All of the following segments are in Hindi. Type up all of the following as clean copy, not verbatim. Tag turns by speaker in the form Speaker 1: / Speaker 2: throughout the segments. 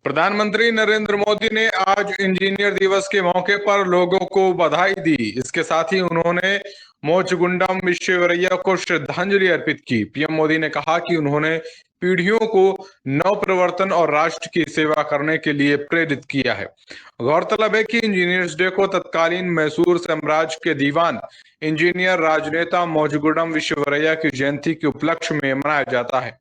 Speaker 1: प्रधानमंत्री नरेंद्र मोदी ने आज इंजीनियर दिवस के मौके पर लोगों को बधाई दी। इसके साथ ही उन्होंने मोचगुंडम विश्वेश्वरैया को श्रद्धांजलि अर्पित की। पीएम मोदी ने कहा कि उन्होंने पीढ़ियों को नवप्रवर्तन और राष्ट्र की सेवा करने के लिए प्रेरित किया है। गौरतलब है कि इंजीनियर्स डे को तत्कालीन मैसूर साम्राज्य के दीवान इंजीनियर राजनेता मोचगुंडम विश्वेश्वरैया की जयंती के उपलक्ष्य में मनाया जाता है।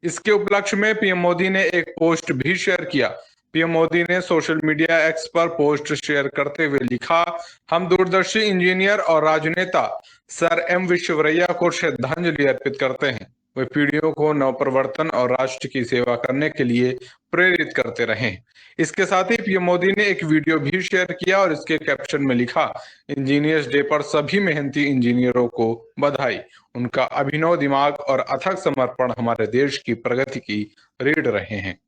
Speaker 1: इसके उपलक्ष्य में पीएम मोदी ने एक पोस्ट भी शेयर किया। पीएम मोदी ने सोशल मीडिया एक्स पर पोस्ट शेयर करते हुए लिखा, हम दूरदर्शी इंजीनियर और राजनेता सर एम विश्वेश्वरैया को श्रद्धांजलि अर्पित करते हैं। वे पीढ़ियों को नवप्रवर्तन और राष्ट्र की सेवा करने के लिए प्रेरित करते रहे। इसके साथ ही पीएम मोदी ने एक वीडियो भी शेयर किया और इसके कैप्शन में लिखा, इंजीनियर्स डे पर सभी मेहनती इंजीनियरों को बधाई। उनका अभिनव दिमाग और अथक समर्पण हमारे देश की प्रगति की रीढ़ रहे हैं।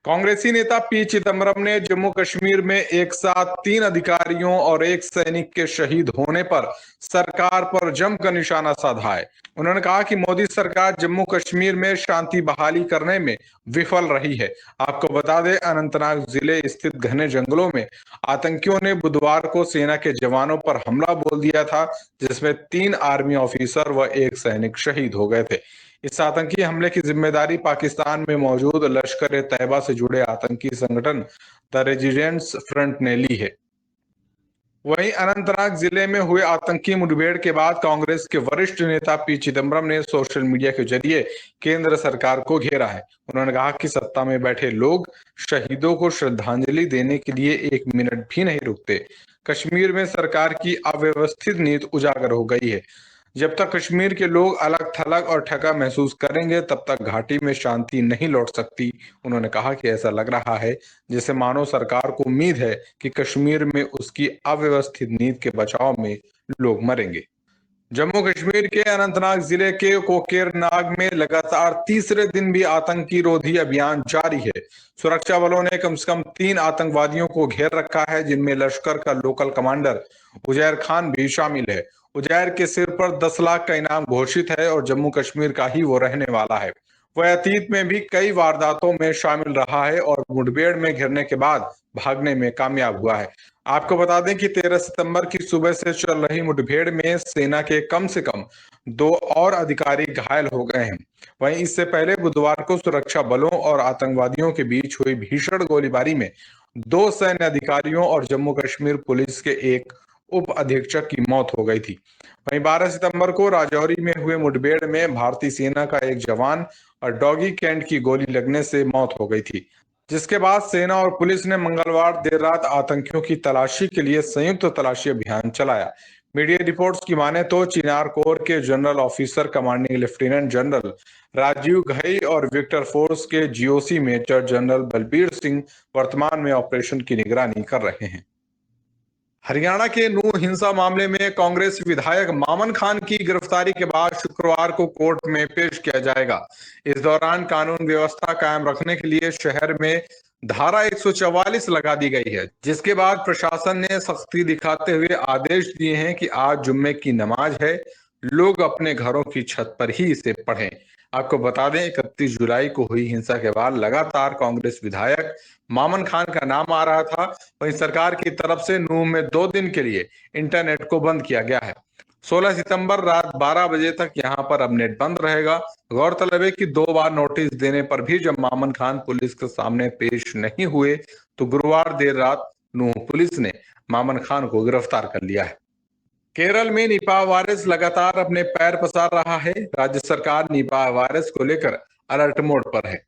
Speaker 1: कांग्रेसी नेता पी चिदम्बरम ने जम्मू कश्मीर में एक साथ 3 अधिकारियों और 1 सैनिक के शहीद होने पर सरकार पर जमकर निशाना साधा है। उन्होंने कहा कि मोदी सरकार जम्मू कश्मीर में शांति बहाली करने में विफल रही है। आपको बता दें, अनंतनाग जिले स्थित घने जंगलों में आतंकियों ने बुधवार को सेना के जवानों पर हमला बोल दिया था, जिसमें 3 आर्मी ऑफिसर व 1 सैनिक शहीद हो गए थे। इस आतंकी हमले की जिम्मेदारी पाकिस्तान में मौजूद लश्कर-ए-तैयबा से जुड़े आतंकी संगठन द रेजिस्टेंस फ्रंट ने ली है। वहीं अनंतनाग जिले में हुए आतंकी मुठभेड़ के बाद कांग्रेस के वरिष्ठ नेता पी चिदम्बरम ने सोशल मीडिया के जरिए केंद्र सरकार को घेरा है। उन्होंने कहा कि सत्ता में बैठे लोग शहीदों को श्रद्धांजलि देने के लिए 1 मिनट भी नहीं रुकते। कश्मीर में सरकार की अव्यवस्थित नीति उजागर हो गई है। जब तक कश्मीर के लोग अलग थलग और ठगा महसूस करेंगे, तब तक घाटी में शांति नहीं लौट सकती। उन्होंने कहा कि ऐसा लग रहा है जैसे मानो सरकार को उम्मीद है कि कश्मीर में उसकी अव्यवस्थित नीति के बचाव में लोग मरेंगे। जम्मू कश्मीर के अनंतनाग जिले के कोकेरनाग में लगातार तीसरे दिन भी आतंकी रोधी अभियान जारी है। सुरक्षा बलों ने कम से कम 3 आतंकवादियों को घेर रखा है, जिनमें लश्कर का लोकल कमांडर उजैर खान भी शामिल है। उजैर के सिर पर 10 लाख का इनाम घोषित है और जम्मू कश्मीर का ही वो रहने वाला है। वह अतीत में भी कई वारदातों में शामिल रहा है और मुठभेड़ में घिरने के बाद भागने में कामयाब हुआ है। आपको बता दें कि 13 सितंबर की सुबह से चल रही मुठभेड़ में सेना के कम से कम 2 और अधिकारी घायल हो गए हैं। वहीं इससे पहले बुधवार को सुरक्षा बलों और आतंकवादियों के बीच हुई भीषण गोलीबारी में 2 सैन्य अधिकारियों और जम्मू कश्मीर पुलिस के एक उप अधीक्षक की मौत हो गई थी। वहीं 12 सितंबर को राजौरी में हुए मुठभेड़ में भारतीय सेना का एक जवान और डॉगी कैंट की गोली लगने से मौत हो गई थी, जिसके बाद सेना और पुलिस ने मंगलवार देर रात आतंकियों की तलाशी के लिए संयुक्त तलाशी अभियान चलाया। मीडिया रिपोर्ट्स की माने तो चिनार कोर के general officer commanding lieutenant general Rajiv Ghai और विक्टर फोर्स के GOC major general Balbir Singh वर्तमान में ऑपरेशन की निगरानी कर रहे हैं। हरियाणा के नूंह हिंसा मामले में कांग्रेस विधायक मामन खान की गिरफ्तारी के बाद शुक्रवार को कोर्ट में पेश किया जाएगा। इस दौरान कानून व्यवस्था कायम रखने के लिए शहर में धारा 144 लगा दी गई है, जिसके बाद प्रशासन ने सख्ती दिखाते हुए आदेश दिए हैं कि आज जुम्मे की नमाज है, लोग अपने घरों की छत पर ही इसे पढ़ें। आपको बता दें, 31 जुलाई को हुई हिंसा के बाद लगातार कांग्रेस विधायक मामन खान का नाम आ रहा था। वहीं सरकार की तरफ से नूंह में 2 दिन के लिए इंटरनेट को बंद किया गया है। 16 सितंबर रात 12 बजे तक यहां पर अब नेट बंद रहेगा। गौरतलब है कि 2 बार नोटिस देने पर भी जब मामन खान पुलिस के सामने पेश नहीं हुए, तो गुरुवार देर रात नूंह पुलिस ने मामन खान को गिरफ्तार कर लिया है। केरल में निपाह वायरस लगातार अपने पैर पसार रहा है। राज्य सरकार निपाह वायरस को लेकर अलर्ट मोड पर है।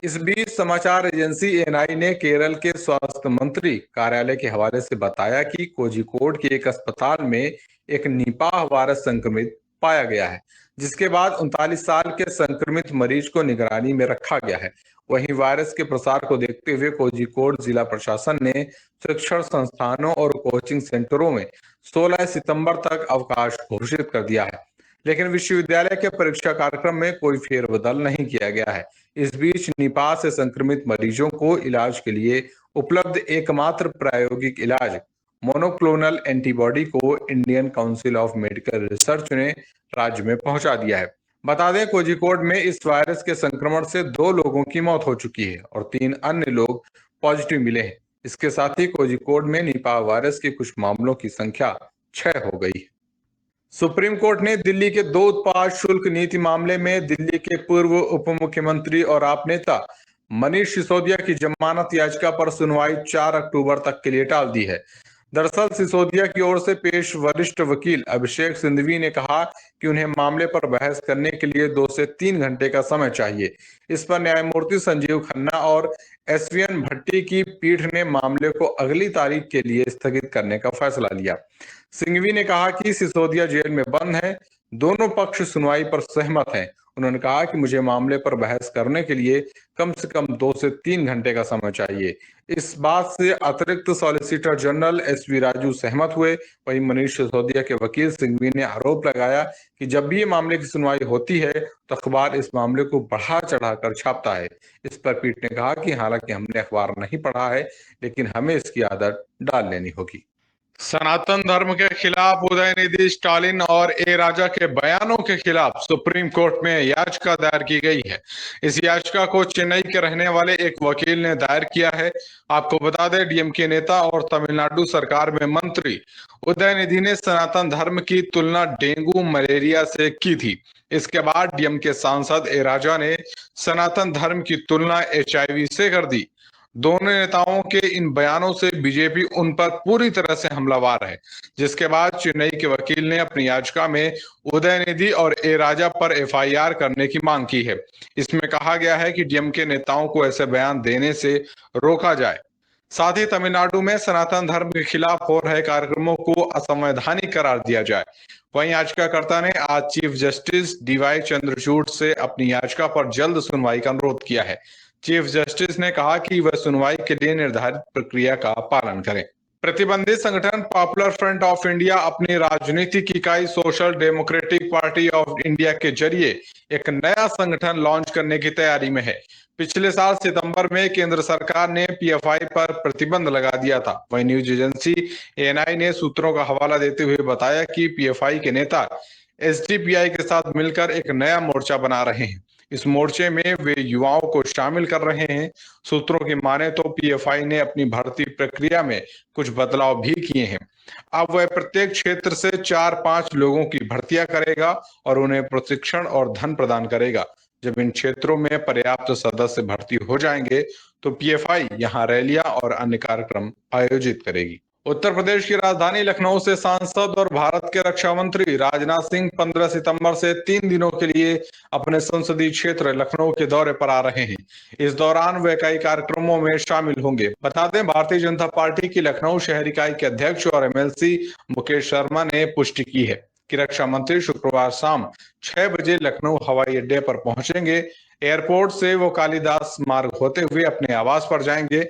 Speaker 1: इस बीच समाचार एजेंसी एएनआई ने केरल के स्वास्थ्य मंत्री कार्यालय के हवाले से बताया कि कोझिकोड के एक अस्पताल में एक निपाह वायरस संक्रमित पाया गया है, जिसके बाद 39 साल के संक्रमित मरीज को निगरानी में रखा गया है। वहीं वायरस के प्रसार को देखते हुए कोझिकोड जिला प्रशासन ने शिक्षण संस्थानों और कोचिंग सेंटरों में 16 सितंबर तक अवकाश घोषित कर दिया है, लेकिन विश्वविद्यालय के परीक्षा कार्यक्रम में कोई फेरबदल नहीं किया गया है। इस बीच निपाह से संक्रमित मरीजों को इलाज के लिए उपलब्ध एकमात्र प्रायोगिक इलाज मोनोक्लोनल एंटीबॉडी को Indian council of medical research ने राज्य में पहुंचा दिया है। बता दें, कोझिकोड में इस वायरस के संक्रमण से 2 लोगों की मौत हो चुकी है और 3 अन्य लोग पॉजिटिव मिले हैं। इसके साथ ही कोझिकोड में निपाह वायरस के कुछ मामलों की संख्या 6 हो गई है। सुप्रीम कोर्ट ने दिल्ली के 2 उत्पाद शुल्क नीति मामले में दिल्ली के पूर्व उप मुख्यमंत्री और आप नेता मनीष सिसोदिया की जमानत याचिका पर सुनवाई 4 अक्टूबर तक के लिए टाल दी है। दरअसल सिसोदिया की ओर से पेश वरिष्ठ वकील अभिषेक सिंघवी ने कहा कि उन्हें मामले पर बहस करने के लिए 2 से 3 घंटे का समय चाहिए। इस पर न्यायमूर्ति संजीव खन्ना और एसवीएन भट्टी की पीठ ने मामले को अगली तारीख के लिए स्थगित करने का फैसला लिया। सिंघवी ने कहा कि सिसोदिया जेल में बंद है, दोनों पक्ष सुनवाई पर सहमत हैं। उन्होंने कहा कि मुझे मामले पर बहस करने के लिए कम से कम 2 से 3 घंटे का समय चाहिए। इस बात से अतिरिक्त सॉलिसिटर जनरल एसवी राजू सहमत हुए। वहीं मनीष सिसोदिया के वकील सिंघवी ने आरोप लगाया कि जब भी ये मामले की सुनवाई होती है तो अखबार इस मामले को बढ़ा चढ़ाकर छापता है। इस पर पीठ ने कहा कि हालांकि हमने अखबार नहीं पढ़ा है, लेकिन हमें इसकी आदत डाल लेनी होगी। सनातन धर्म के खिलाफ उदयनिधि स्टालिन और ए राजा के बयानों के खिलाफ सुप्रीम कोर्ट में याचिका दायर की गई है। इस याचिका को चेन्नई के रहने वाले एक वकील ने दायर किया है। आपको बता दें, डीएमके नेता और तमिलनाडु सरकार में मंत्री उदयनिधि ने सनातन धर्म की तुलना डेंगू मलेरिया से की थी। इसके बाद डीएमके सांसद ए राजा ने सनातन धर्म की तुलना एचआईवी से कर दी। दोनों नेताओं के इन बयानों से बीजेपी उन पर पूरी तरह से हमलावर है, जिसके बाद चेन्नई के वकील ने अपनी याचिका में उदयनिधि और ए राजा पर एफआईआर करने की मांग की है। इसमें कहा गया है कि डीएमके नेताओं को ऐसे बयान देने से रोका जाए। साथ ही तमिलनाडु में सनातन धर्म के खिलाफ हो रहे कार्यक्रमों को असंवैधानिक करार दिया जाए। वहीं याचिकाकर्ता ने आज चीफ जस्टिस डीवाई चंद्रचूड़ से अपनी याचिका पर जल्द सुनवाई का अनुरोध किया है। चीफ जस्टिस ने कहा कि वह सुनवाई के लिए निर्धारित प्रक्रिया का पालन करें। प्रतिबंधित संगठन पॉपुलर फ्रंट ऑफ इंडिया अपनी राजनीतिक इकाई social democratic party of India के जरिए एक नया संगठन लॉन्च करने की तैयारी में है। पिछले साल सितंबर में केंद्र सरकार ने पीएफआई पर प्रतिबंध लगा दिया था। वहीं न्यूज एजेंसी एएनआई ने सूत्रों का हवाला देते हुए बताया कि पीएफआई के नेता एसडीपीआई के साथ मिलकर एक नया मोर्चा बना रहे हैं। इस मोर्चे में वे युवाओं को शामिल कर रहे हैं। सूत्रों की माने तो पीएफआई ने अपनी भर्ती प्रक्रिया में कुछ बदलाव भी किए हैं। अब वह प्रत्येक क्षेत्र से 4-5 लोगों की भर्तियां करेगा और उन्हें प्रशिक्षण और धन प्रदान करेगा। जब इन क्षेत्रों में पर्याप्त सदस्य भर्ती हो जाएंगे तो पीएफआई यहां रैलियां और अन्य कार्यक्रम आयोजित करेगी। उत्तर प्रदेश की राजधानी लखनऊ से सांसद और भारत के रक्षा मंत्री राजनाथ सिंह 15 सितंबर से 3 दिनों के लिए अपने संसदीय क्षेत्र लखनऊ के दौरे पर आ रहे हैं। इस दौरान वे कई कार्यक्रमों में शामिल होंगे। बता दें, भारतीय जनता पार्टी की लखनऊ शहर इकाई के अध्यक्ष और एमएलसी मुकेश शर्मा ने पुष्टि की है कि रक्षा मंत्री शुक्रवार शाम 6 बजे लखनऊ हवाई अड्डे पर पहुंचेंगे। एयरपोर्ट से वो कालिदास मार्ग होते हुए अपने आवास पर जाएंगे।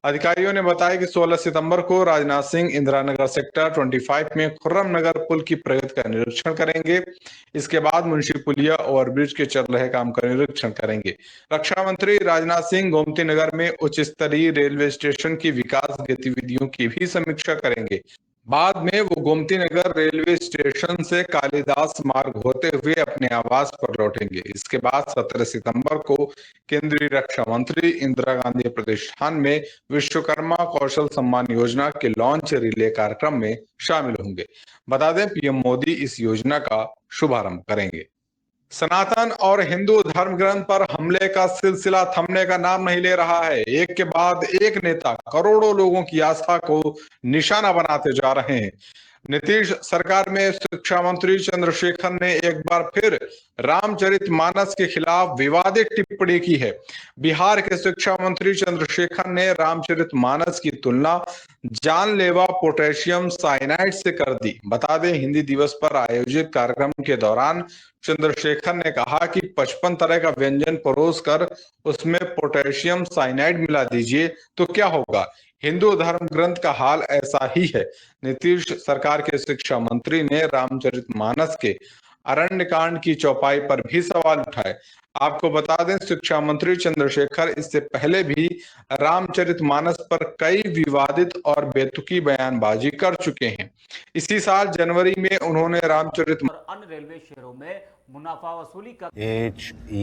Speaker 1: अधिकारियों ने बताया कि 16 सितंबर को राजनाथ सिंह इंदिरा नगर सेक्टर 25 में खुर्रम नगर पुल की प्रगति का निरीक्षण करेंगे। इसके बाद मुंशी पुलिया ओवरब्रिज के चल रहे काम का निरीक्षण करेंगे। रक्षा मंत्री राजनाथ सिंह गोमती नगर में उच्च स्तरीय रेलवे स्टेशन की विकास गतिविधियों की भी समीक्षा करेंगे। बाद में वो गोमती नगर रेलवे स्टेशन से कालिदास मार्ग होते हुए अपने आवास पर लौटेंगे। इसके बाद 17 सितंबर को केंद्रीय रक्षा मंत्री इंदिरा गांधी प्रतिष्ठान में विश्वकर्मा कौशल सम्मान योजना के लॉन्च रिले कार्यक्रम में शामिल होंगे। बता दें, पीएम मोदी इस योजना का शुभारंभ करेंगे। सनातन और हिंदू धर्म ग्रंथ पर हमले का सिलसिला थमने का नाम नहीं ले रहा है। एक के बाद एक नेता करोड़ों लोगों की आस्था को निशाना बनाते जा रहे हैं। नीतीश सरकार में शिक्षा मंत्री चंद्रशेखर ने एक बार फिर रामचरितमानस के खिलाफ विवादित टिप्पणी की है। बिहार के शिक्षा मंत्री चंद्रशेखर ने रामचरितमानस की तुलना जानलेवा पोटेशियम साइनाइड से कर दी। बता दें, हिंदी दिवस पर आयोजित कार्यक्रम के दौरान चंद्रशेखर ने कहा कि 55 तरह का व्यंजन परोस कर उसमें पोटेशियम साइनाइड मिला दीजिए तो क्या होगा। हिंदू धर्म ग्रंथ का हाल ऐसा ही है। नीतीश सरकार के शिक्षा मंत्री ने रामचरितमानस के अरण्यकांड की चौपाई पर भी सवाल उठाए। आपको बता दें, शिक्षा मंत्री चंद्रशेखर इससे पहले भी रामचरितमानस पर कई विवादित और बेतुकी बयानबाजी कर चुके हैं। इसी साल जनवरी में उन्होंने रामचरित
Speaker 2: और अन्य रेलवे शहरों में मुनाफा वसूली कर
Speaker 3: HE